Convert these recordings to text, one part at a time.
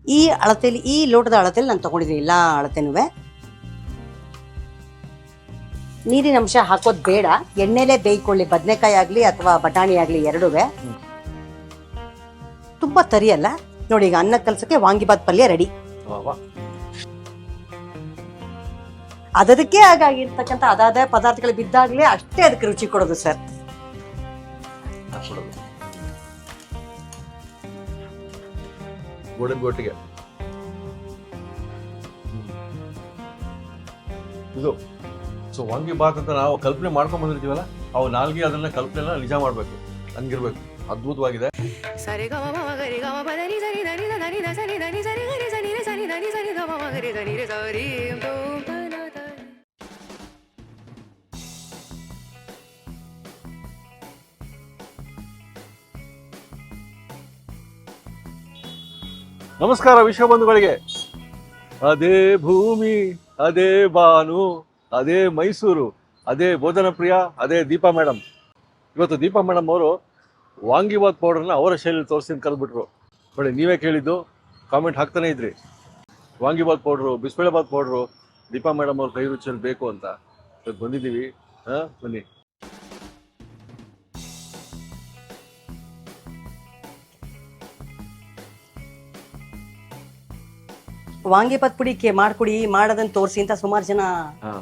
ಈ ಅಳತೆಯಲ್ಲಿ, ಈ ಲೋಟದ ಅಳತೆಯಲ್ಲಿ ನಾನು ತಗೊಂಡಿದ್ದೀನಿ ಎಲ್ಲ ಅಳತೆನೂ. ನೀರಿನ ಅಂಶ ಹಾಕೋದು ಬೇಡ, ಎಣ್ಣೆಲೆ ಬೇಯ್ಕೊಳ್ಳಿ, ಬದನೆಕಾಯಿ ಆಗಲಿ ಅಥವಾ ಬಟಾಣಿ ಆಗಲಿ ಎರಡೂ. ತುಂಬ ತರಿಯಲ್ಲ ನೋಡಿ. ಈಗ ಅನ್ನ ಕಲ್ಸಕ್ಕೆ ವಾಂಗಿಬಾತ್ ಪಲ್ಯ ರೆಡಿ. ಅದಕ್ಕೆ ಆಗಾಗಿರ್ತಕ್ಕಂಥ ಅದಾದ ಪದಾರ್ಥಗಳು ಬಿದ್ದಾಗಲೇ ಅಷ್ಟೇ ಅದಕ್ಕೆ ರುಚಿ ಕೊಡೋದು ಸರ್. ಗೋಟಿಗೆ ಇದು ಸೊ ವಾಂಗಿಬಾತ್ ಅಂತ ನಾವು ಕಲ್ಪನೆ ಮಾಡ್ಕೊಂಡ್ ಬಂದಿರ್ತೀವಲ್ಲ, ಅವು ನಾಲ್ಗೆ ಅದನ್ನ ಕಲ್ಪನೆ ನಿಜ ಮಾಡ್ಬೇಕು, ಹಂಗಿರ್ಬೇಕು. ಅದ್ಭುತವಾಗಿದೆ. ನಮಸ್ಕಾರ ವಿಶ್ವಬಂಧುಗಳಿಗೆ. ಅದೇ ಭೂಮಿ, ಅದೇ ಬಾನು, ಅದೇ ಮೈಸೂರು, ಅದೇ ಭೋಜನ ಪ್ರಿಯ, ಅದೇ ದೀಪಾ ಮೇಡಮ್. ಇವತ್ತು ದೀಪಾ ಮೇಡಮ್ ಅವರು ವಾಂಗಿಬಾತ್ ಪೌಡರ್ನ ಅವರ ಶೈಲಿಯಲ್ಲಿ ತೋರಿಸಿ ಕರೆದ್ಬಿಟ್ರು. ನೋಡಿ, ನೀವೇ ಕೇಳಿದ್ದು, ಕಾಮೆಂಟ್ ಹಾಕ್ತಾನೆ ಇದ್ರಿ, vangibath powder, bisibelebath powder Deepa madam ಅವ್ರ ಕೈ ರುಚಿಯಲ್ಲಿ ಬೇಕು ಅಂತ. ಇವತ್ತು ಬಂದಿದ್ದೀವಿ. ಬನ್ನಿ. ವಾಂಗಿಬಾತ್ ಪುಡಿ ಮಾಡ್ಕೊಡಿ, ಮಾಡೋದನ್ನ ತೋರಿಸಿ ಅಂತ ಸುಮಾರು ಜನ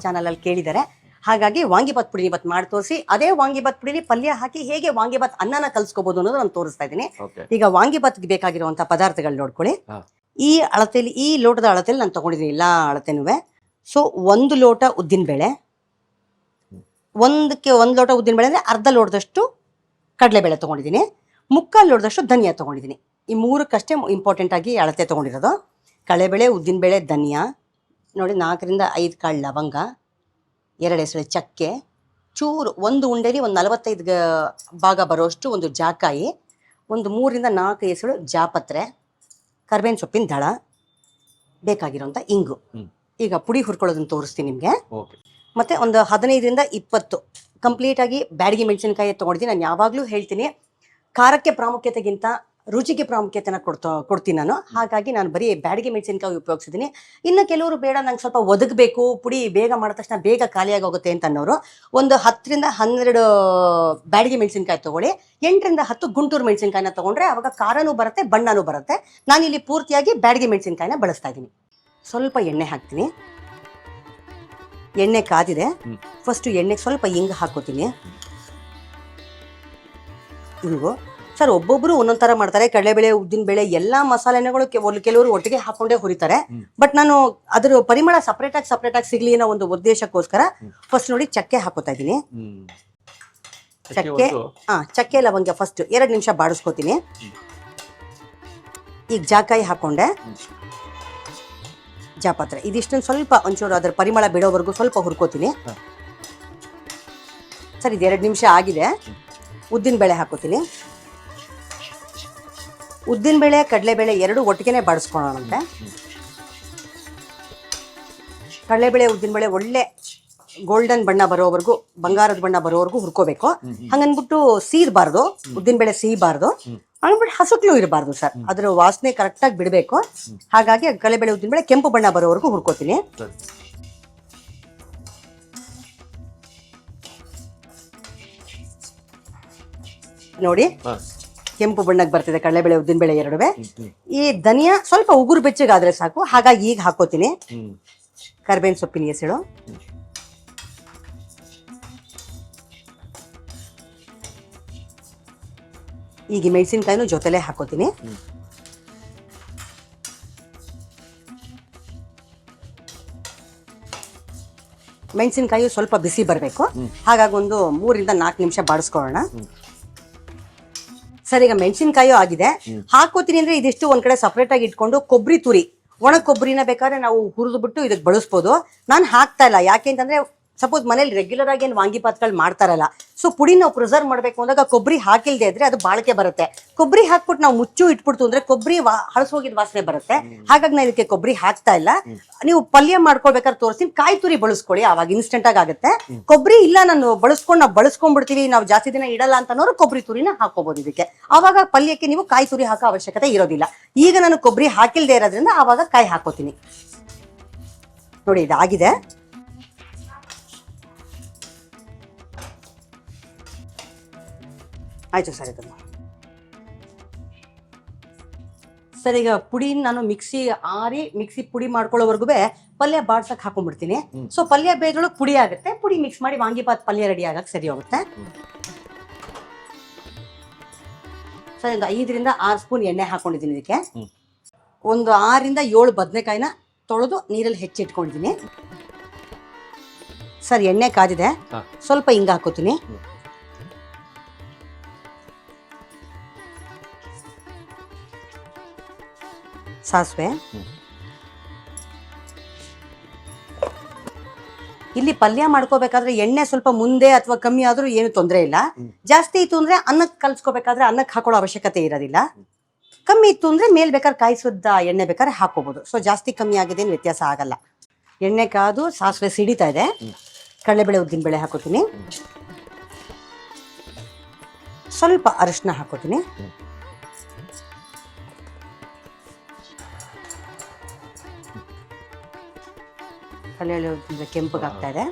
ಚಾನಲ್ ಅಲ್ಲಿ ಕೇಳಿದ್ದಾರೆ. ಹಾಗಾಗಿ ವಾಂಗಿಬಾತ್ ಪುಡಿ ಇವತ್ತು ಮಾಡಿ ತೋರಿಸಿ, ಅದೇ ವಾಂಗಿಬಾತ್ ಪುಡಿಲಿ ಪಲ್ಯ ಹಾಕಿ ಹೇಗೆ ವಾಂಗಿಬಾತ್ ಅನ್ನನ ಕಲ್ಸ್ಕೋಬಹುದು ಅನ್ನೋದು ನಾನು ತೋರಿಸ್ತಾ ಇದ್ದೀನಿ. ಈಗ ವಾಂಗಿಬಾತ್ಗೆ ಬೇಕಾಗಿರುವಂತಹ ಪದಾರ್ಥಗಳು ನೋಡ್ಕೊಳ್ಳಿ. ಈ ಅಳತೆಯಲ್ಲಿ, ಈ ಲೋಟದ ಅಳತೆಯಲ್ಲಿ ನಾನು ತಗೊಂಡಿದ್ದೀನಿ ಎಲ್ಲ ಅಳತೆನೂ. ಸೊ 1 ಲೋಟ ಉದ್ದಿನಬೇಳೆ, ಒಂದು ಲೋಟ ಉದ್ದಿನಬೇಳೆ ಅಂದರೆ ಅರ್ಧ ಲೋಟದಷ್ಟು ಕಡಲೆಬೇಳೆ ತೊಗೊಂಡಿದ್ದೀನಿ, 3/4 ಲೋಟದಷ್ಟು ಧನಿಯಾ ತೊಗೊಂಡಿದ್ದೀನಿ. ಈ 3ಕ್ಕಷ್ಟೇ ಇಂಪಾರ್ಟೆಂಟ್ ಆಗಿ ಅಳತೆ ತೊಗೊಂಡಿರೋದು. ಕಡಲೆಬೇಳೆ, ಉದ್ದಿನಬೇಳೆ, ಧನಿಯಾ ನೋಡಿ, 4ರಿಂದ 5 ಕಾಳು ಲವಂಗ, 2 ಎಸಳು ಚಕ್ಕೆ, ಚೂರು ಒಂದು ಉಂಡೆಲಿ ಒಂದು 45 ಭಾಗ ಬರೋಷ್ಟು ಒಂದು ಜಾಕಾಯಿ, ಒಂದು 3ರಿಂದ 4 ಎಸಳು ಜಾಪತ್ರೆ, ಕರ್ಬೇವಿನ ಸೊಪ್ಪಿನ ದಳ, ಬೇಕಾಗಿರೋಂಥ ಇಂಗು. ಈಗ ಪುಡಿ ಹುರ್ಕೊಳ್ಳೋದನ್ನು ತೋರಿಸ್ತೀನಿ ನಿಮಗೆ. ಮತ್ತು ಒಂದು 15ರಿಂದ 20 ಕಂಪ್ಲೀಟಾಗಿ ಬ್ಯಾಡಗಿ ಮೆಣಸಿನಕಾಯಿ ತೊಗೊಂಡಿದ್ದೀನಿ. ನಾನು ಯಾವಾಗಲೂ ಹೇಳ್ತೀನಿ, ಖಾರಕ್ಕೆ ಪ್ರಾಮುಖ್ಯತೆಗಿಂತ ರುಚಿಗೆ ಪ್ರಾಮುಖ್ಯತೆನ ಕೊಡ್ತೀನಿ ನಾನು. ಹಾಗಾಗಿ ನಾನು ಬರೀ ಬ್ಯಾಡಗಿ ಮೆಣಸಿನಕಾಯಿ ಉಪಯೋಗಿಸಿದ್ದೀನಿ. ಇನ್ನು ಕೆಲವರು ಬೇಡ, ನಂಗೆ ಸ್ವಲ್ಪ ಒದಗಬೇಕು, ಪುಡಿ ಬೇಗ ಮಾಡಿದ ತಕ್ಷಣ ಬೇಗ ಖಾಲಿಯಾಗಿ ಹೋಗುತ್ತೆ ಅಂತ ಅನ್ನೋರು ಒಂದು 10ರಿಂದ 12 ಬ್ಯಾಡಗಿ ಮೆಣಸಿನಕಾಯಿ ತೊಗೊಳ್ಳಿ. 8ರಿಂದ 10 ಗುಂಟೂರು ಮೆಣಸಿನಕಾಯಿನ ತೊಗೊಂಡ್ರೆ ಅವಾಗ ಖಾರನೂ ಬರುತ್ತೆ, ಬಣ್ಣನೂ ಬರುತ್ತೆ. ನಾನಿಲ್ಲಿ ಪೂರ್ತಿಯಾಗಿ ಬ್ಯಾಡಗಿ ಮೆಣಸಿನಕಾಯಿನ ಬಳಸ್ತಾ ಇದ್ದೀನಿ. ಸ್ವಲ್ಪ ಎಣ್ಣೆ ಹಾಕ್ತೀನಿ. ಎಣ್ಣೆ ಕಾದಿದೆ. ಫಸ್ಟು ಎಣ್ಣೆಗೆ ಸ್ವಲ್ಪ ಹಿಂಗೆ ಹಾಕೋತೀನಿ. ಹಿಂಗು ಸರ್, ಒಬ್ಬೊಬ್ಬರು ಒಂದೊಂದು ಥರ ಮಾಡ್ತಾರೆ. ಕಡಲೆಬೇಳೆ, ಉದ್ದಿನಬೇಳೆ ಎಲ್ಲ ಮಸಾಲೆಗಳು ಕೆಲವರು ಒಟ್ಟಿಗೆ ಹಾಕೊಂಡೇ ಹುರಿತಾರೆ. ಬಟ್ ನಾನು ಅದ್ರ ಪರಿಮಳ ಸಪ್ರೇಟಾಗಿ ಸಿಗ್ಲಿ ಅನ್ನೋ ಒಂದು ಉದ್ದೇಶಕ್ಕೋಸ್ಕರ ಫಸ್ಟ್ ನೋಡಿ ಚಕ್ಕೆ ಹಾಕೋತಾ ಇದ್ದೀನಿ. ಚಕ್ಕೆ ಲವಂಗ ಫಸ್ಟ್ 2 ನಿಮಿಷ ಬಾಡಿಸ್ಕೋತೀನಿ. ಈಗ ಜಾಕಾಯಿ ಹಾಕೊಂಡೆ, ಜಾಪತ್ರೆ, ಇದಿಷ್ಟನ್ನು ಸ್ವಲ್ಪ ಒಂಚೂರು ಅದರ ಪರಿಮಳ ಬಿಡೋವರೆಗೂ ಸ್ವಲ್ಪ ಹುರ್ಕೋತೀನಿ. ಸರ್, ಇದು 2 ನಿಮಿಷ ಆಗಿದೆ. ಉದ್ದಿನಬೇಳೆ ಹಾಕೋತೀನಿ. ಉದ್ದಿನಬೇಳೆ, ಕಡಲೆಬೇಳೆ ಎರಡು ಒಟ್ಟಿಗೆ ಬಾಡಿಸ್ಕೊಳ್ಳೋಣಂತೆ. ಕಡಲೆಬೇಳೆ, ಉದ್ದಿನಬೇಳೆ ಒಳ್ಳೆ ಗೋಲ್ಡನ್ ಬಣ್ಣ ಬರೋವರೆಗೂ, ಬಂಗಾರದ ಬಣ್ಣ ಬರೋವರೆಗೂ ಹುರ್ಕೋಬೇಕು. ಹಂಗನ್ಬಿಟ್ಟು ಸೀರಬಾರ್ದು, ಉದ್ದಿನಬೇಳೆ ಸೀಬಾರ್ದು, ಹಂಗನ್ಬಿಟ್ಟು ಹಸುಕ್ಲು ಇರಬಾರ್ದು ಸರ್. ಅದ್ರ ವಾಸನೆ ಕರೆಕ್ಟಾಗಿ ಬಿಡಬೇಕು. ಹಾಗಾಗಿ ಕಡಲೆಬೇಳೆ, ಉದ್ದಿನಬೇಳೆ ಕೆಂಪು ಬಣ್ಣ ಬರೋವರೆಗೂ ಹುರ್ಕೋತೀನಿ. ನೋಡಿ, ಕೆಂಪು ಬಣ್ಣಕ್ಕೆ ಬರ್ತಿದೆ ಕಡಲೆಬೇಳೆ, ಉದ್ದಿನಬೇಳೆ ಎರಡೂ. ಈ ಧನಿಯಾ ಸ್ವಲ್ಪ ಉಗುರು ಬೆಚ್ಚಗಾದ್ರೆ ಸಾಕು, ಹಾಗಾಗಿ ಈಗ ಹಾಕೋತೀನಿ. ಕರ್ಬೇವಿನ ಸೊಪ್ಪಿನ ಎಸಳು, ಈಗ ಮೆಣಸಿನಕಾಯಿನೂ ಜೊತೆಲೆ ಹಾಕೋತೀನಿ. ಮೆಣಸಿನಕಾಯಿ ಸ್ವಲ್ಪ ಬಿಸಿ ಬರಬೇಕು, ಹಾಗಾಗಿ ಒಂದು 3ರಿಂದ 4 ನಿಮಿಷ ಬಾಡಿಸ್ಕೊಳ್ಳೋಣ. ಸರ್, ಈಗ ಮೆಣಸಿನಕಾಯಿ ಆಗಿದೆ. ಹಾಕೋತೀನಿ ಅಂದ್ರೆ ಇದಿಷ್ಟು ಒಂದ್ ಕಡೆ ಸಪ್ರೇಟ್ ಆಗಿ ಇಟ್ಕೊಂಡು ಕೊಬ್ಬರಿ ತುರಿ, ಒಣ ಕೊಬ್ಬರಿನ ಬೇಕಾದ್ರೆ ನಾವು ಹುರಿದು ಬಿಟ್ಟು ಇದಕ್ಕೆ ಬಳಸ್ಬೋದು. ನಾನು ಹಾಕ್ತಾ ಇಲ್ಲ, ಯಾಕೆ ಅಂತಂದ್ರೆ ಸಪೋಸ್ ಮನೇಲಿ ರೆಗ್ಯುಲರ್ ಆಗಿ ಏನು ವಾಂಗಿಬಾತ್ಗಳು ಮಾಡ್ತಾರಲ್ಲ, ಸೊ ಪುಡಿ ನಾವು ಪ್ರಿಸರ್ವ್ ಮಾಡಬೇಕು ಅಂದಾಗ ಕೊಬ್ಬರಿ ಹಾಕಿಲ್ದೇ ಇದ್ರೆ ಅದು ಬಾಳಿಕೆ ಬರುತ್ತೆ. ಕೊಬ್ಬರಿ ಹಾಕ್ಬಿಟ್ಟು ನಾವು ಮುಚ್ಚು ಇಟ್ಬಿಡ್ತು ಅಂದ್ರೆ ಕೊಬ್ಬರಿ ಹಳಸೋಗಿದ ವಾಸನೆ ಬರುತ್ತೆ. ಹಾಗಾಗಿ ನಾನು ಇದಕ್ಕೆ ಕೊಬ್ಬರಿ ಹಾಕ್ತಾ ಇಲ್ಲ. ನೀವು ಪಲ್ಯ ಮಾಡ್ಕೊಳ್ಬೇಕಾದ್ರೆ ತೋರಿಸ್ತೀನಿ, ಕಾಯಿ ತುರಿ ಬಳಸ್ಕೊಳ್ಳಿ, ಅವಾಗ ಇನ್ಸ್ಟೆಂಟ್ ಆಗುತ್ತೆ. ಕೊಬ್ಬರಿ ಇಲ್ಲ ನಾನು ನಾವು ಬಳಸ್ಕೊಂಡ್ಬಿಡ್ತೀವಿ, ನಾವು ಜಾಸ್ತಿ ದಿನ ಇಡಲ್ಲ ಅಂತನೋರು ಕೊಬ್ಬರಿ ತುರಿನ ಹಾಕೋಬಹುದು ಇದಕ್ಕೆ. ಆವಾಗ ಪಲ್ಯಕ್ಕೆ ನೀವು ಕಾಯಿ ತುರಿ ಹಾಕೋ ಅವಶ್ಯಕತೆ ಇರೋದಿಲ್ಲ. ಈಗ ನಾನು ಕೊಬ್ಬರಿ ಹಾಕಿಲ್ದೇ ಇರೋದ್ರಿಂದ ಆವಾಗ ಕಾಯಿ ಹಾಕೋತೀನಿ. ನೋಡಿ ಇದಾಗಿದೆ. ಆಯ್ತು ಸರ್, ಇದನ್ನು ಸರ್ ಈಗ ಪುಡಿ ನಾನು ಮಿಕ್ಸಿ ಪುಡಿ ಮಾಡ್ಕೊಳ್ಳೋವರೆಗೂ ಪಲ್ಯ ಬಾಡ್ಸಕ್ ಹಾಕೊಂಡ್ಬಿಡ್ತೀನಿ. ಸೊ ಪಲ್ಯ ಬೇಯ್ದೊಳಗೆ ಪುಡಿ ಆಗುತ್ತೆ, ಪುಡಿ ಮಿಕ್ಸ್ ಮಾಡಿ ವಾಂಗಿಬಾತ್ ಪಲ್ಯ ರೆಡಿ ಆಗಕ್ಕೆ ಸರಿ ಹೋಗುತ್ತೆ. ಸರ್ ಒಂದು 5 ರಿಂದ 6 ಸ್ಪೂನ್ ಎಣ್ಣೆ ಹಾಕೊಂಡಿದ್ದೀನಿ ಇದಕ್ಕೆ. ಒಂದು 6 ರಿಂದ 7 ಬದನೆಕಾಯಿನ ತೊಳೆದು ನೀರಲ್ಲಿ ಹೆಚ್ಚಿಟ್ಕೊಂಡಿದ್ದೀನಿ. ಸರ್ ಎಣ್ಣೆ ಕಾದಿದೆ, ಸ್ವಲ್ಪ ಹಿಂಗ ಹಾಕೋತೀನಿ. ಸಾಸಿವೆ. ಇಲ್ಲಿ ಪಲ್ಯ ಮಾಡ್ಕೋಬೇಕಾದ್ರೆ ಎಣ್ಣೆ ಸ್ವಲ್ಪ ಮುಂದೆ ಅಥವಾ ಕಮ್ಮಿ ಆದ್ರೂ ಏನು ತೊಂದರೆ ಇಲ್ಲ. ಜಾಸ್ತಿ ಇತ್ತು ಅಂದ್ರೆ ಅನ್ನಕ್ಕೆ ಕಲ್ಸ್ಕೋಬೇಕಾದ್ರೆ ಅನ್ನಕ್ಕೆ ಹಾಕೊಳ್ಳೋ ಅವಶ್ಯಕತೆ ಇರೋದಿಲ್ಲ. ಕಮ್ಮಿ ಇತ್ತು ಅಂದ್ರೆ ಮೇಲ್ ಬೇಕಾದ್ರೆ ಕಾಯಿಸಿದ ಎಣ್ಣೆ ಬೇಕಾದ್ರೆ ಹಾಕೋಬಹುದು. ಸೊ ಜಾಸ್ತಿ ಕಮ್ಮಿ ಆಗಿದೆ ಏನು ವ್ಯತ್ಯಾಸ ಆಗಲ್ಲ. ಎಣ್ಣೆ ಕಾದು ಸಾಸಿವೆ ಸಿಡಿತಾ ಇದೆ. ಕಡಲೆಬೇಳೆ ಉದ್ದಿನ ಬೇಳೆ ಹಾಕೋತೀನಿ. ಸ್ವಲ್ಪ ಅರಿಶಿನ ಹಾಕೋತೀನಿ. ಕಡಲೆಬೇಳೆ ಕೆಂಪಗಾಗ್ತಾ ಇದೆ,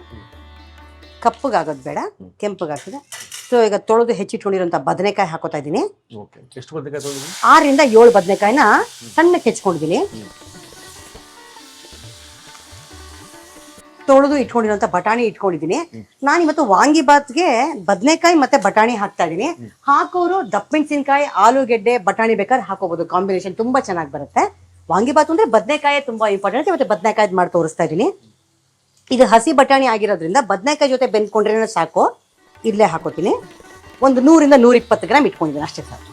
ಕಪ್ಪಗಾಗೋದು ಬೇಡ, ಕೆಂಪಗಾಗ್ತದೆ. ಸೊ ಈಗ ತೊಳೆದು ಹೆಚ್ಚಿಟ್ಕೊಂಡಿರೋಂಥ ಬದನೆಕಾಯಿ ಹಾಕೋತಾ ಇದ್ದೀನಿ. 6 ರಿಂದ 7 ಬದನೆಕಾಯಿನ ಸಣ್ಣಕ್ಕೆ ಹೆಚ್ಕೊಂಡಿದ್ದೀನಿ. ತೊಳೆದು ಇಟ್ಕೊಂಡಿರೋಂಥ ಬಟಾಣಿ ಇಟ್ಕೊಂಡಿದ್ದೀನಿ. ನಾನು ಇವತ್ತು ವಾಂಗಿಬಾತ್ಗೆ ಬದನೆಕಾಯಿ ಮತ್ತೆ ಬಟಾಣಿ ಹಾಕ್ತಾ ಇದ್ದೀನಿ. ಹಾಕೋರು ದಪ್ಪಮೆಣಸಿನಕಾಯಿ, ಆಲೂಗೆಡ್ಡೆ, ಬಟಾಣಿ ಬೇಕಾದ್ರೆ ಹಾಕೋಬಹುದು. ಕಾಂಬಿನೇಷನ್ ತುಂಬಾ ಚೆನ್ನಾಗಿ ಬರುತ್ತೆ. ವಾಂಗಿಬಾತ್ ಅಂದ್ರೆ ಬದನೆಕಾಯಿ ತುಂಬಾ ಇಂಪಾರ್ಟೆಂಟ್. ಇವತ್ತು ಬದನೆಕಾಯಿ ಮಾಡಿ ತೋರಿಸ್ತಾ ಇದ್ದೀನಿ. ಇದು ಹಸಿ ಬಟಾಣಿ ಆಗಿರೋದ್ರಿಂದ ಬದನೆಕಾಯಿ ಜೊತೆ ಬೆಂದ್ಕೊಂಡ್ರೆ ಸಾಕು. ಇಲ್ಲೇ ಹಾಕೋತೀನಿ. ಒಂದು 100 ರಿಂದ 120 ಗ್ರಾಮ್ ಇಟ್ಕೊಂಡಿದ್ದೀನಿ ಅಷ್ಟೇ ಸಾಕು.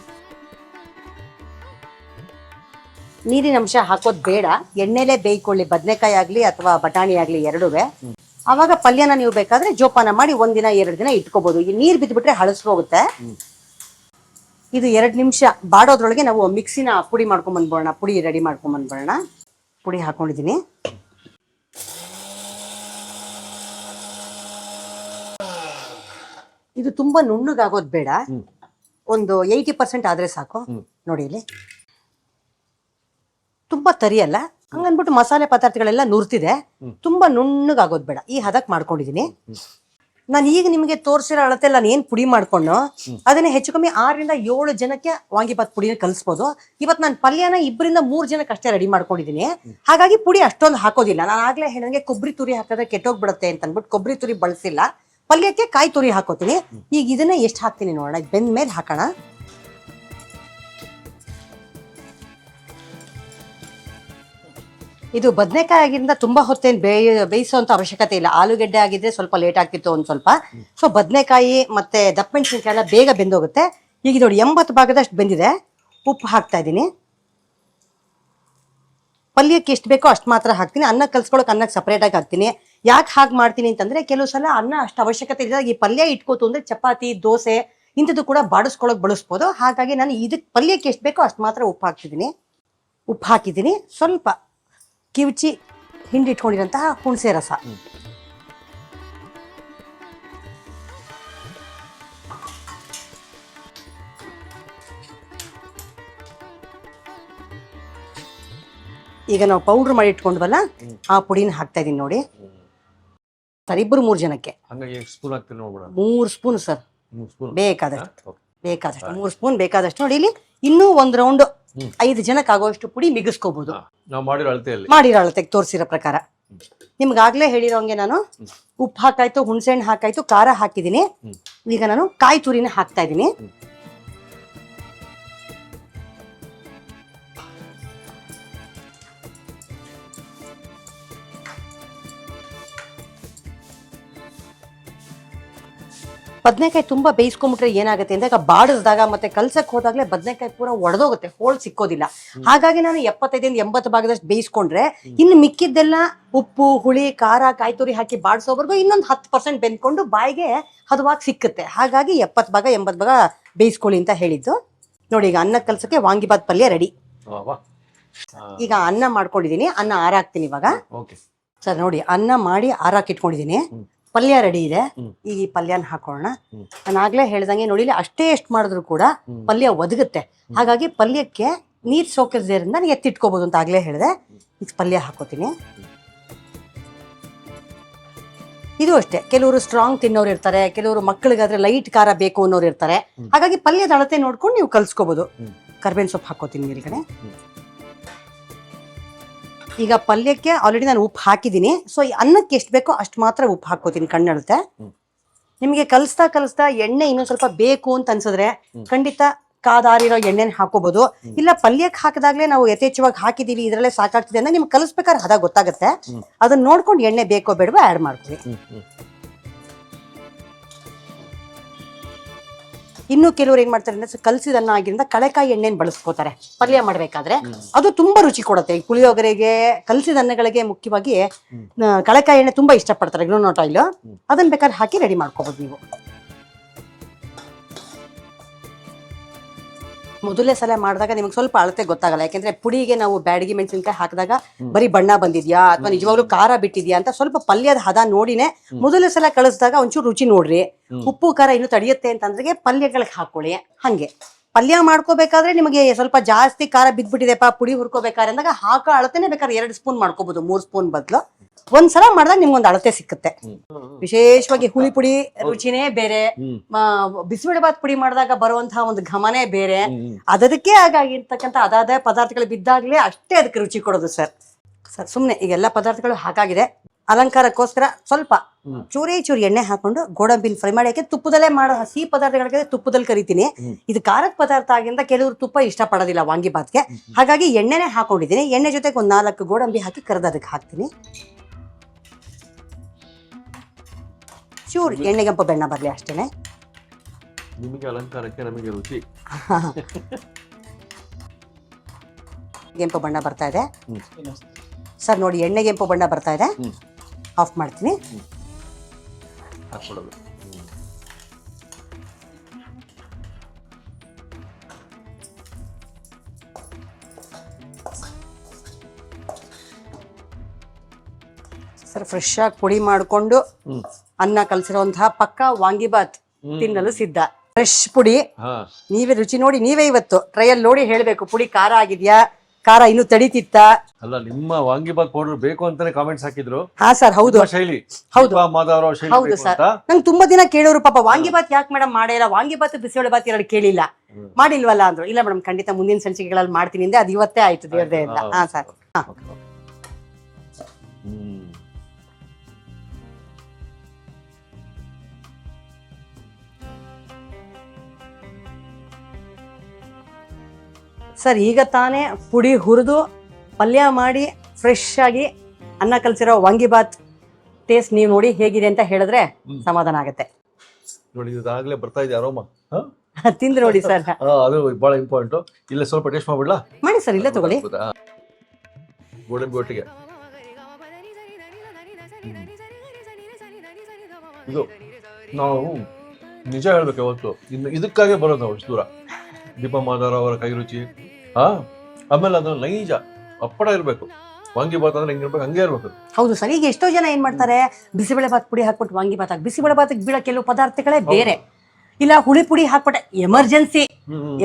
ನೀರಿನ ಅಂಶ ಹಾಕೋದು ಬೇಡ, ಎಣ್ಣೆಲೆ ಬೇಯ್ಕೊಳ್ಳಿ, ಬದನೆಕಾಯಿ ಆಗ್ಲಿ ಅಥವಾ ಬಟಾಣಿ ಆಗ್ಲಿ ಎರಡುವೆ. ಅವಾಗ ಪಲ್ಯನ ನೀವು ಬೇಕಾದ್ರೆ ಜೋಪಾನ ಮಾಡಿ 1 ದಿನ 2 ದಿನ ಇಟ್ಕೋಬಹುದು. ಈ ನೀರು ಬಿದ್ದುಬಿಟ್ರೆ ಹಳಸ್ಕೋಗುತ್ತೆ. ಇದು 2 ನಿಮಿಷ ಬಾಡೋದ್ರೊಳಗೆ ನಾವು ಮಿಕ್ಸಿನ ಪುಡಿ ಮಾಡ್ಕೊಂಡ್ ಬಂದ್ಬೋಣ. ಪುಡಿ ರೆಡಿ ಮಾಡ್ಕೊಂಡ್ ಬಂದ್ಬೋಣ. ಪುಡಿ ಹಾಕೊಂಡಿದ್ದೀನಿ. ಇದು ತುಂಬಾ ನುಣ್ಣಗಾಗೋದು ಬೇಡ, ಒಂದು 80% ಆದ್ರೆ ಸಾಕು. ನೋಡಿ ಇಲ್ಲಿ ತುಂಬಾ ತರಿಯಲ್ಲ, ಹಂಗನ್ಬಿಟ್ಟು ಮಸಾಲೆ ಪದಾರ್ಥಗಳೆಲ್ಲ ನುರ್ತಿದೆ. ತುಂಬಾ ನುಣ್ಣಗಾಗೋದು ಬೇಡ. ಈ ಹದಕ್ಕೆ ಮಾಡ್ಕೊಂಡಿದೀನಿ. ನಾನು ಈಗ ನಿಮಗೆ ತೋರಿಸಿರೋ ಅಳತೆ ನಾನು ಏನ್ ಪುಡಿ ಮಾಡ್ಕೊಂಡು ಅದನ್ನೇ ಹೆಚ್ಚು ಕಮ್ಮಿ 6 ರಿಂದ 7 ಜನಕ್ಕೆ ವಾಂಗಿಬಾತ್ ಪುಡಿನ ಕಲಿಸ್ಬೋದು. ಇವತ್ತು ನಾನು ಪಲ್ಯನ 2 ರಿಂದ 3 ಜನಕ್ಕೆ ಅಷ್ಟೇ ರೆಡಿ ಮಾಡ್ಕೊಂಡಿದ್ದೀನಿ. ಹಾಗಾಗಿ ಪುಡಿ ಅಷ್ಟೊಂದು ಹಾಕೋದಿಲ್ಲ. ನಾನು ಆಗ್ಲೇ ಹೇಳಿದಂಗೆ ಕೊಬ್ಬರಿ ತುರಿ ಹಾಕಿದ್ರೆ ಕೆಟ್ಟೋಗ್ಬಿಡುತ್ತೆ ಅಂತ ಅಂದ್ಬಿಟ್ಟು ಕೊಬ್ಬರಿ ತುರಿ ಬಳಸಿಲ್ಲ. ಪಲ್ಯಕ್ಕೆ ಕಾಯಿ ತುರಿ ಹಾಕೋತೀನಿ. ಈಗ ಇದನ್ನ ಎಷ್ಟು ಹಾಕ್ತೀನಿ ನೋಡೋಣ. ಬೆಂದ ಮೇಲೆ ಹಾಕೋಣ. ಇದು ಬದನೆಕಾಯಿ ಆಗಿರಿಂದ ತುಂಬಾ ಹೊತ್ತೇನು ಬೇಯಿಸೋಂಥ ಅವಶ್ಯಕತೆ ಇಲ್ಲ. ಆಲೂಗೆಡ್ಡೆ ಆಗಿದ್ರೆ ಸ್ವಲ್ಪ ಲೇಟ್ ಆಗ್ತಿತ್ತು ಒಂದು ಸ್ವಲ್ಪ. ಸೊ ಬದನೆಕಾಯಿ ಮತ್ತೆ ದಪ್ಪಮೆಣಸಿನಕಾಯಿ ಎಲ್ಲ ಬೇಗ ಬೆಂದೋಗುತ್ತೆ. ಈಗ ನೋಡಿ 80 ಭಾಗದಷ್ಟು ಬೆಂದಿದೆ. ಉಪ್ಪು ಹಾಕ್ತಾ ಇದ್ದೀನಿ. ಪಲ್ಯಕ್ಕೆ ಎಷ್ಟು ಬೇಕೋ ಅಷ್ಟು ಮಾತ್ರ ಹಾಕ್ತೀನಿ. ಅನ್ನ ಕಲ್ಸ್ಕೊಳಕ್ಕೆ ಅನ್ನಕ್ಕೆ ಸಪ್ರೇಟಾಗಿ ಹಾಕ್ತೀನಿ. ಯಾಕೆ ಹಾಗೆ ಮಾಡ್ತೀನಿ ಅಂತಂದ್ರೆ ಕೆಲವು ಸಲ ಅನ್ನ ಅಷ್ಟು ಅವಶ್ಯಕತೆ ಇಲ್ಲ. ಈ ಪಲ್ಯ ಇಟ್ಕೋತು ಅಂದ್ರೆ ಚಪಾತಿ, ದೋಸೆ ಇಂಥದ್ದು ಕೂಡ ಬಾಡಿಸ್ಕೊಳಕ್ ಬಳಸ್ಬೋದು. ಹಾಗಾಗಿ ನಾನು ಇದಕ್ಕೆ ಪಲ್ಯಕ್ಕೆ ಎಷ್ಟು ಬೇಕೋ ಅಷ್ಟು ಮಾತ್ರ ಉಪ್ಪು ಹಾಕ್ತಿದ್ದೀನಿ. ಉಪ್ಪು ಹಾಕಿದ್ದೀನಿ. ಸ್ವಲ್ಪ ಕಿವುಚಿ ಹಿಂಡಿಟ್ಕೊಂಡಿರೋಂತಹ ಹುಣಸೆ ರಸ. ಈಗ ನಾವು ಪೌಡ್ರ್ ಮಾಡಿ ಇಟ್ಕೊಂಡ್ವಲ್ಲ ಆ ಪುಡಿನ ಹಾಕ್ತಾ ಇದೀನಿ ನೋಡಿ. ಸರ್ 2-3 ಜನಕ್ಕೆ 3 ಸ್ಪೂನ್ ಸರ್, ಬೇಕಾದಷ್ಟು 3 ಸ್ಪೂನ್ ಬೇಕಾದಷ್ಟು. ನೋಡಿ ಇಲ್ಲಿ ಇನ್ನೂ 1 ರೌಂಡ್ 5 ಜನಕ್ಕೆ ಆಗೋಷ್ಟು ಪುಡಿ ಮಿಗಿಸ್ಕೋಬಹುದು. ಮಾಡಿರೋ ಅಳತೆಗೆ ತೋರಿಸಿರೋ ಪ್ರಕಾರ. ನಿಮ್ಗಾಗ್ಲೇ ಹೇಳಿರೋಂಗೆ ನಾನು ಉಪ್ಪು ಹಾಕಾಯ್ತು, ಹುಣಸೆಹಣ್ಣು ಹಾಕಾಯ್ತು, ಖಾರ ಹಾಕಿದ್ದೀನಿ. ಈಗ ನಾನು ಕಾಯಿ ತುರಿನ ಹಾಕ್ತಾ ಇದ್ದೀನಿ. ಬದನೆಕಾಯಿ ತುಂಬಾ ಬೇಯಿಸ್ಕೊಂಡ್ಬಿಟ್ರೆ ಏನಾಗುತ್ತೆ ಅಂದ್ರೆ ಬಾಡಿಸಿದಾಗ ಮತ್ತೆ ಕಲ್ಸಕ್ ಹೋದಾಗ್ಲೇ ಬದನೆಕಾಯಿ ಪೂರ ಒಡೆದೋಗುತ್ತೆ, ಹೋಳ್ ಸಿಕ್ಕೋದಿಲ್ಲ. ಹಾಗಾಗಿ ನಾನು 75-80 ಭಾಗದಷ್ಟು ಬೇಯಿಸ್ಕೊಂಡ್ರೆ ಇನ್ನು ಮಿಕ್ಕಿದ್ದೆಲ್ಲ ಉಪ್ಪು, ಹುಳಿ, ಖಾರ, ಕಾಯಿ ತುರಿ ಹಾಕಿ ಬಾಡಿಸೋವರೆಗೂ ಇನ್ನೊಂದು 10% ಬೆಂದ್ಕೊಂಡು ಬಾಯಿಗೆ ಹದವಾಗಿ ಸಿಕ್ಕುತ್ತೆ. ಹಾಗಾಗಿ 70 ಭಾಗ 80 ಭಾಗ ಬೇಯಿಸ್ಕೊಳ್ಳಿ ಅಂತ ಹೇಳಿದ್ದು. ನೋಡಿ, ಈಗ ಅನ್ನ ಕಲ್ಸಕ್ಕೆ ವಾಂಗಿಬಾತ್ ಪಲ್ಯ ರೆಡಿ. ಈಗ ಅನ್ನ ಮಾಡ್ಕೊಂಡಿದೀನಿ, ಅನ್ನ ಆರಾಕ್ತೀನಿ ಇವಾಗ. ಸರ್ ನೋಡಿ, ಅನ್ನ ಮಾಡಿ ಆರಾಕಿಟ್ಕೊಂಡಿದೀನಿ, ಪಲ್ಯ ರೆಡಿ ಇದೆ. ಈಗ ಈ ಪಲ್ಯನ ಹಾಕೋಣ. ನಾನು ಆಗ್ಲೇ ಹೇಳ್ದಂಗೆ ನೋಡಿ, ಅಷ್ಟೇ ಎಷ್ಟು ಮಾಡಿದ್ರು ಕೂಡ ಪಲ್ಯ ಒದಗುತ್ತೆ. ಹಾಗಾಗಿ ಪಲ್ಯಕ್ಕೆ ನೀರ್ ಸೋಕಿದ್ರಿಂದ ನಾನು ಎತ್ತಿಟ್ಕೋಬಹುದು ಅಂತ ಆಗ್ಲೇ ಹೇಳಿದೆ. ಈಗ ಪಲ್ಯ ಹಾಕೋತೀನಿ. ಇದು ಅಷ್ಟೇ, ಕೆಲವರು ಸ್ಟ್ರಾಂಗ್ ತಿನ್ನೋರು ಇರ್ತಾರೆ, ಕೆಲವರು ಮಕ್ಕಳಿಗಾದ್ರೆ ಲೈಟ್ ಖಾರ ಬೇಕು ಅನ್ನೋರು ಇರ್ತಾರೆ. ಹಾಗಾಗಿ ಪಲ್ಯದ ಅಳತೆ ನೋಡ್ಕೊಂಡು ನೀವು ಕಲ್ಸ್ಕೋಬಹುದು. ಕರ್ಬೇವಿನ ಸೊಪ್ಪು ಹಾಕೋತೀನಿ ಮೇಲ್ಗಡೆ. ಈಗ ಪಲ್ಯಕ್ಕೆ ಆಲ್ರೆಡಿ ನಾನು ಉಪ್ಪು ಹಾಕಿದ್ದೀನಿ. ಸೊ ಅನ್ನಕ್ಕೆ ಎಷ್ಟು ಬೇಕೋ ಅಷ್ಟು ಮಾತ್ರ ಉಪ್ಪು ಹಾಕೋತೀನಿ, ಕಣ್ಣಳುತ್ತೆ. ನಿಮಗೆ ಕಲಿಸ್ತಾ ಎಣ್ಣೆ ಇನ್ನೊಂದು ಸ್ವಲ್ಪ ಬೇಕು ಅಂತ ಅನ್ಸಿದ್ರೆ ಖಂಡಿತ ಕಾದಾರಿರೋ ಎಣ್ಣೆನ ಹಾಕೋಬಹುದು. ಇಲ್ಲ ಪಲ್ಯಕ್ಕೆ ಹಾಕಿದಾಗ್ಲೇ ನಾವು ಯಥೇಚ್ಛವಾಗಿ ಹಾಕಿದೀವಿ, ಇದ್ರಲ್ಲೇ ಸಾಕಾಗ್ತಿದೆ ಅಂದ್ರೆ ನಿಮ್ಗೆ ಕಲಿಸ್ಬೇಕಾದ್ರೆ ಹದ ಗೊತ್ತಾಗುತ್ತೆ. ಅದನ್ನ ನೋಡ್ಕೊಂಡು ಎಣ್ಣೆ ಬೇಕೋ ಬೇಡವೋ ಆ್ಯಡ್ ಮಾಡ್ತೀವಿ. ಇನ್ನು ಕೆಲವರು ಏನ್ ಮಾಡ್ತಾರೆ ಅಂದ್ರೆ ಕಲಸಿದನ್ನ ಆಗಿರಿಂದ ಕಳೆಕಾಯಿ ಎಣ್ಣೆನ ಬಳಸ್ಕೋತಾರೆ ಪಲ್ಯ ಮಾಡ್ಬೇಕಾದ್ರೆ. ಅದು ತುಂಬಾ ರುಚಿ ಕೊಡುತ್ತೆ. ಈ ಪುಳಿಯೋಗರೆಗೆ, ಕಲಸಿದ ಅನ್ನಗಳಿಗೆ ಮುಖ್ಯವಾಗಿ ಕಳೆಕಾಯಿ ಎಣ್ಣೆ ತುಂಬಾ ಇಷ್ಟಪಡ್ತಾರೆ, ಗ್ರೌಂಡ್ನಟ್ ಆಯಿಲ್. ಅದನ್ನ ಬೇಕಾದ್ರೆ ಹಾಕಿ ರೆಡಿ ಮಾಡ್ಕೋಬಹುದು ನೀವು. ಮೊದಲನೇ ಸಲ ಮಾಡಿದಾಗ ನಿಮ್ಗೆ ಸ್ವಲ್ಪ ಅಳತೆ ಗೊತ್ತಾಗಲ್ಲ, ಯಾಕೆಂದ್ರೆ ಪುಡಿಗೆ ನಾವು ಬ್ಯಾಡಗಿ ಮೆಣಸಿನಕಾಯಿ ಹಾಕಿದಾಗ ಬರೀ ಬಣ್ಣ ಬಂದಿದ್ಯಾ ಅಥವಾ ನಿಜವಾಗ್ಲೂ ಖಾರ ಬಿಟ್ಟಿದ್ಯಾ ಅಂತ ಸ್ವಲ್ಪ ಪಲ್ಯದ ಹದ ನೋಡಿನೇ ಮೊದಲನೇ ಸಲ ಕಳಿಸಿದಾಗ ಒಂಚೂರು ರುಚಿ ನೋಡ್ರಿ. ಉಪ್ಪು ಖಾರ ಇನ್ನು ತಡೆಯುತ್ತೆ ಅಂತಂದ್ರೆ ಪಲ್ಯಗಳಿಗೆ ಹಾಕೊಳ್ಳಿ. ಹಂಗೆ ಪಲ್ಯ ಮಾಡ್ಕೋಬೇಕಾದ್ರೆ ನಿಮಗೆ ಸ್ವಲ್ಪ ಜಾಸ್ತಿ ಖಾರ ಬಿದ್ದ್ಬಿಟ್ಟಿದೆಪ್ಪ ಪುಡಿ ಹುರ್ಕೋಬೇಕಾದ್ರೆ ಅಂದಾಗ ಹಾಕೋ ಅಳತೆನೆ ಬೇಕಾದ್ರೆ 2 ಸ್ಪೂನ್ ಮಾಡ್ಕೋಬಹುದು, 3 ಸ್ಪೂನ್ ಬದಲು. ಒಂದ್ಸಲ ಮಾಡಿದಾಗ ನಿಮ್ಗೊಂದು ಅಳತೆ ಸಿಕ್ಕುತ್ತೆ. ವಿಶೇಷವಾಗಿ ಹುಳಿ ಪುಡಿ ರುಚಿನೇ ಬೇರೆ, ಬಿಸಿಬೇಳೆಬಾತ್ ಪುಡಿ ಮಾಡಿದಾಗ ಬರುವಂತಹ ಒಂದು ಘಮನೇ ಬೇರೆ. ಅದಕ್ಕೆ ಆಗಿರ್ತಕ್ಕಂಥ ಅದಾದ ಪದಾರ್ಥಗಳು ಬಿದ್ದಾಗ್ಲೇ ಅಷ್ಟೇ ಅದಕ್ಕೆ ರುಚಿ ಕೊಡೋದು ಸರ್. ಸುಮ್ನೆ ಈಗ ಎಲ್ಲ ಪದಾರ್ಥಗಳು ಹಾಕಾಗಿದೆ. ಅಲಂಕಾರಕ್ಕೋಸ್ಕರ ಸ್ವಲ್ಪ ಚೂರಿ ಎಣ್ಣೆ ಹಾಕೊಂಡು ಗೋಡಂಬಿನ ಫ್ರೈ ಮಾಡಿ, ಯಾಕೆ ತುಪ್ಪದಲ್ಲೇ ಮಾಡೋ ಹಸಿ ಪದಾರ್ಥಗಳಿಗೆ ತುಪ್ಪದಲ್ಲಿ ಕರಿತೀನಿ. ಇದು ಖಾರದ ಪದಾರ್ಥ ಆಗಿಂದ ಕೆಲವರು ತುಪ್ಪ ಇಷ್ಟಪಡೋದಿಲ್ಲ ವಾಂಗಿಬಾತ್ಗೆ. ಹಾಗಾಗಿ ಎಣ್ಣೆನೇ ಹಾಕೊಂಡಿದ್ದೀನಿ. ಎಣ್ಣೆ ಜೊತೆಗೆ ಒಂದು 4 ಗೋಡಂಬಿ ಹಾಕಿ ಕರೆದು ಅದಕ್ಕೆ ಹಾಕ್ತೀನಿ. ಚೂರು ಎಣ್ಣೆಗೆಂಪು ಬೆಣ್ಣ ಬರಲಿ ಅಷ್ಟೇನೆ. ನಿಮಗೆ ಅಲಂಕಾರಕ್ಕೆ ನಮಗೆ ರುಚಿ. ಕೆಂಪು ಬಣ್ಣ ಬರ್ತಾ ಇದೆ ಸರ್. ನೋಡಿ, ಎಣ್ಣೆಗೆಂಪು ಬಣ್ಣ ಬರ್ತಾ ಇದೆ. ಆಫ್ ಮಾಡ್ತೀನಿ. ಸರ್ ಫ್ರೆಶ್ ಆಗಿ ಪುಡಿ ಮಾಡಿಕೊಂಡು ಅನ್ನ ಕಲಸಿರುವಂತಹ ಪಕ್ಕ ವಾಂಗಿಬಾತ್ ತಿನ್ನಲು ಸಿದ್ಧ. ಫ್ರೆಶ್ ಪುಡಿ, ನೀವೇ ರುಚಿ ನೋಡಿ, ನೀವೇ ಇವತ್ತು ಟ್ರಯಲ್ ನೋಡಿ ಹೇಳ್ಬೇಕು ಪುಡಿ ಖಾರ ಆಗಿದ್ಯಾ, ಖಾರ ಇನ್ನು ತಡಿತಿತ್ತ. ಅಲ್ಲ, ನಿಮ್ಮ ವಾಂಗಿಬಾತ್ ಪೌಡರ್ ಬೇಕು ಅಂತಾನೆ ಕಾಮೆಂಟ್ಸ್ ಹಾಕಿದ್ರು. ಹಾ ಸರ್, ಹೌದು ಶೈಲಿ, ಹೌದು ಹೌದು ಸರ್. ನಂಗೆ ತುಂಬಾ ದಿನ ಕೇಳೋರು, ಪಾಪ ವಾಂಗಿಬಾತ್ ಯಾಕೆ ಮೇಡಮ್ ಮಾಡೇ ಇಲ್ಲ, ವಾಂಗಿಬಾತ್ ಬಿಸಿಬೇಳೆ ಬಾತ್ 2 ಕೇಳಿಲ್ಲ, ಮಾಡಿಲ್ವಲ್ಲ ಅಂದ್ರು. ಇಲ್ಲ ಮೇಡಮ್, ಖಂಡಿತ ಮುಂದಿನ ಸಂಚಿಕೆಗಳಲ್ಲಿ ಮಾಡ್ತೀನಿ ಅಂದೆ, ಅದು ಇವತ್ತೇ ಆಯ್ತು ದೇವ್ರದೇ ಇಲ್ಲ. ಹಾ ಸರ್. ಸರ್ ಈಗ ತಾನೇ ಪುಡಿ ಹುರಿದು ಪಲ್ಯ ಮಾಡಿ ಫ್ರೆಶ್ ಆಗಿ ಅನ್ನ ಕಲಸಿರೋ ವಾಂಗಿಬಾತ್ ಟೇಸ್ಟ್ ನೀವು ನೋಡಿ ಹೇಗಿದೆ ಅಂತ ಹೇಳಿದ್ರೆ ಸಮಾಧಾನ ಆಗುತ್ತೆ. ನೋಡಿ, ಇದಾಗಲೇ ಬರ್ತಾ ಇದೆ ಅರೋಮಾ. ತಿಂದು ನೋಡಿ ಸರ್, ಅದು ಬಹಳ ಇಂಪಾರ್ಟೆಂಟ್. ಇಲ್ಲ ಸ್ವಲ್ಪ ಟೇಸ್ಟ್ ಮಾಡ್ಬಿಡ್ಲಾ? ಮಾಡಿ ಸರ್, ಇಲ್ಲೇ ತಗೊಳ್ಳಿ. ಗೋಡಂಬಿ ಒಟ್ಟಿಗೆ ಇದು ನಾವು ನಿಜ ಹೇಳ್ಬೇಕು, ಯಾವತ್ತು ಇದಕ್ಕಾಗೆ ಬರೋದು ನಾವು ಇಷ್ಟು ದೂರ. ದೀಪಾ ಮಾದಾರ ಅವರ ಕೈ ರುಚಿ. ಆಮೇಲೆ ಅದು ನೈಜ ಅಪ್ಪಡ ಇರ್ಬೇಕು. ವಾಂಗಿಬಾತ್ ಅಂದ್ರೆ ಹೆಂಗಿರ್ಬೇಕು ಹಂಗೆ ಇರ್ಬೇಕು. ಹೌದು ಸರ್. ಈಗ ಎಷ್ಟೋ ಜನ ಏನ್ ಮಾಡ್ತಾರೆ, ಬಿಸಿಬೇಳೆ ಬಾತ್ ಪುಡಿ ಹಾಕ್ಬಿಟ್ಟು ವಾಂಗಿಬಾತ್ ಹಾಕಿ, ಬಿಸಿಬೇಳೆ ಬಾತ್ಗೆ ಬೀಳೋ ಕೆಲವು ಪದಾರ್ಥಗಳೇ ಬೇರೆ. ಇಲ್ಲ ಹುಳಿ ಪುಡಿ ಹಾಕ್ಬಿಟ್ಟೆ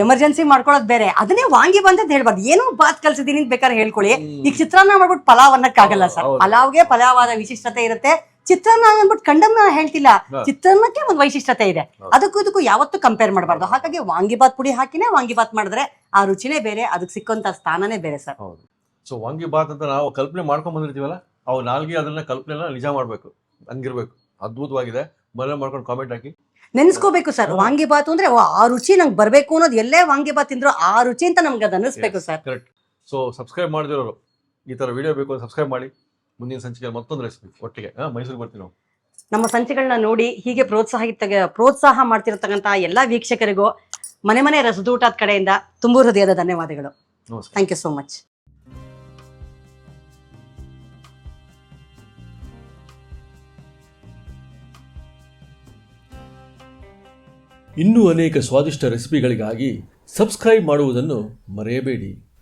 ಎಮರ್ಜೆನ್ಸಿ ಮಾಡ್ಕೊಳ್ಳೋದು ಬೇರೆ. ಅದನ್ನೇ ವಾಂಗಿಬಾತ್ ಅಂತ ಹೇಳ್ಬಾರ್ದು. ಏನೋ ಬಾತ್ ಕಲ್ಸಿದೀನಿ ಅಂತ ಬೇಕಾದ್ರೆ ಹೇಳ್ಕೊಳ್ಳಿ. ಈಗ ಚಿತ್ರಾನ್ನ ಮಾಡ್ಬಿಟ್ಟು ಪಲಾವ್ ಅನ್ನಕ್ಕಾಗಲ್ಲ ಸರ್. ಪಲಾವ್ಗೆ ಪಲಾವಾದ ವಿಶಿಷ್ಟತೆ ಇರುತ್ತೆ. ಚಿತ್ರಾನ್ನ ಅಂದ್ಬಿಟ್ಟು ಕಂಡಮ್ನ ಹೇಳ್ತಿಲ್ಲ, ಚಿತ್ರಾನ್ನಕ್ಕೆ ಒಂದು ವೈಶಿಷ್ಟ್ಯತೆ ಇದೆ. ಅದಕ್ಕೂ ಯಾವತ್ತೂ ಕಂಪೇರ್ ಮಾಡಬಾರ್ದು. ಹಾಗಾಗಿ ವಾಂಗಿಬಾತ್ ಪುಡಿ ಹಾಕಿನೇ ವಾಂಗಿಬಾತ್ ಮಾಡಿದ್ರೆ ಆ ರುಚಿನೇ ಬೇರೆ, ಅದಕ್ಕೆ ಸಿಕ್ಕಂತ ಸ್ಥಾನನೇ ಬೇರೆ ಸರ್. ಸೊ ವಾಂಗಿಬಾತ್ ಅಂತ ನಾವು ಕಲ್ಪನೆ ಮಾಡ್ಕೊಂಡ್ ಬಂದಿರ್ತೀವಲ್ಲ, ಅವು ನಾಲ್ಗೆ ಅದನ್ನ ಕಲ್ಪನೆ ನಿಜ ಮಾಡ್ಬೇಕು, ಹಂಗಿರ್ಬೇಕು. ಅದ್ಭುತವಾಗಿದೆ. ಮನೆ ಮಾಡ್ಕೊಂಡು ಕಾಮೆಂಟ್ ಹಾಕಿ ನೆನ್ಸ್ಕೋಬೇಕು ಸರ್. ವಾಂಗಿಬಾತ್ ಅಂದ್ರೆ ಆ ರುಚಿ ನಂಗೆ ಬರ್ಬೇಕು ಅನ್ನೋದು, ಎಲ್ಲೇ ವಾಂಗಿಬಾತ್ ತಿಂದ್ರು ಆ ರುಚಿ ಅಂತ ನಮ್ಗೆ ಅದು ಅನ್ನಿಸ್ಬೇಕು ಸರ್. ಕರೆಕ್ಟ್. ಸೊ ಸಬ್ಸ್ಕ್ರೈಬ್ ಮಾಡಿದಿರೋರು ಈ ತರ ವಿಡಿಯೋ ಬೇಕು ಸಬ್ಸ್ಕ್ರೈಬ್ ಮಾಡಿ. ಮುಂದಿನ ಸಂಚಿಕೆ ಮತ್ತೊಂದು ರೆಸಿಪಿ ಒಟ್ಟಿಗೆ ಮೈಸೂರಿಗೆ ಬರ್ತೀವಿ ನಾವು. ನಮ್ಮ ಸಂಚಿಗಳನ್ನ ನೋಡಿ ಹೀಗೆ ಪ್ರೋತ್ಸಾಹ ಮಾಡ್ತಿರತಕ್ಕಂಥ ಎಲ್ಲ ವೀಕ್ಷಕರಿಗೂ ಮನೆ ರಸದೂಟದ ಕಡೆಯಿಂದ ತುಂಬು ಹೃದಯದ ಧನ್ಯವಾದಗಳು. ನಮಸ್ಕಾರ. Thank you so much. ಇನ್ನೂ ಅನೇಕ ಸ್ವಾದಿಷ್ಟ ರೆಸಿಪಿಗಳಿಗಾಗಿ ಸಬ್ಸ್ಕ್ರೈಬ್ ಮಾಡುವುದನ್ನು ಮರೆಯಬೇಡಿ.